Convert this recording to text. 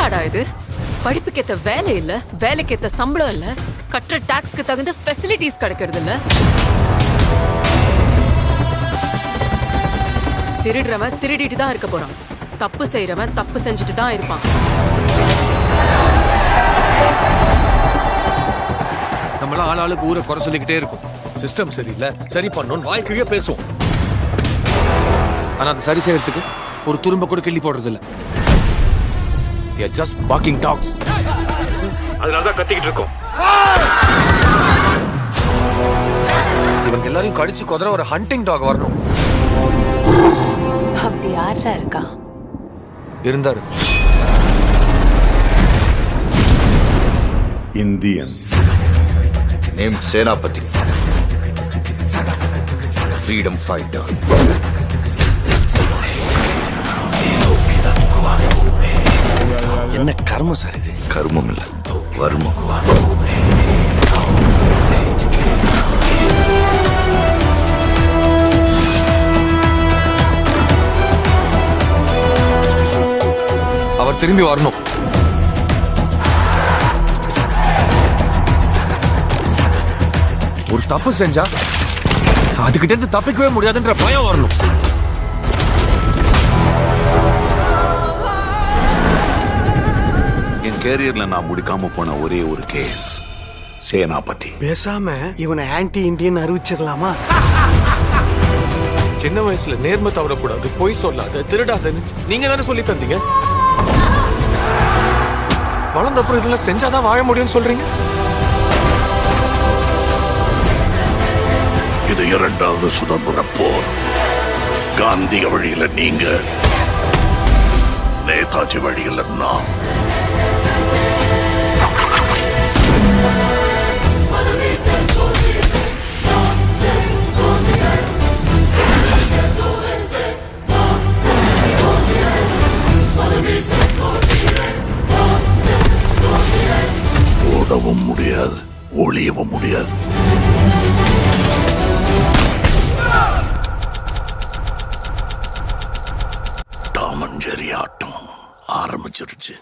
தமிழ்நாடா இது? படிப்புக்கேத்த வேலை இல்ல, வேலைக்கேத்த சம்பளம் இல்ல, கட்டுற டாக்ஸ்க்கு தகுந்த ஃபெசிலிட்டிஸ் கிடைக்கிறது இல்ல. திருடுறவன் திருடிட்டு தான் இருக்க போறான், தப்பு செய்யறவன் தப்பு செஞ்சுட்டு தான் இருப்பான். நம்மளாம் ஆளாளுக்கு ஊரை குறை சொல்லிக்கிட்டே இருக்கும். சிஸ்டம் சரியில்லை, சரி பண்ணணும் வாய்க்கையே பேசுவோம். ஆனா அது சரி செய்யறதுக்கு ஒரு துரும்ப கூட கிள்ளி போடுறது இல்ல. just barking dogs. அதனாலதான் கத்திக்கிட்டு இருக்கோம். இவங்க எல்லாரையும் கடிச்சு கொதற ஒரு ஹண்டிங் டாக் வரணும். அப்படி யாரா இருக்கா? இருந்தாரு. Indian. Named Senapati. Freedom fighter. என்ன கர்மம் சார் இது? கர்மம் இல்ல, வர்மம். அவர் திரும்பி வரணும். ஒரு தப்பு செஞ்சா அதுகிட்ட இருந்து தப்பிக்கவே முடியாதுன்ற பயம் வரணும். என் கேரியர்ல நான் முடிக்காம போன ஒரே ஒரு கேஸ் சேனாபதி. பேசாம இவனை ஆன்டி இண்டியன் அறிவிச்சிடலாமா? சின்ன வயசுல நேர்மை தவறக்கூடாது, பொய் சொல்லாத, திருடாதன்னு நீங்க தானே சொல்லி தந்தீங்க. வளர்ந்த அப்புறம் இதெல்லாம் செஞ்சாதான் வாழ முடியும்னு சொல்றீங்க. இது இரண்டாவது சுதந்திர போர். காந்திய வழியில நீங்க, நேதாஜி வழியில நான். ஓடவும் முடியாது, ஒளியவும் முடியாது. டாமன் ஜெரி ஆட்டம் ஆரம்பிச்சிருச்சு.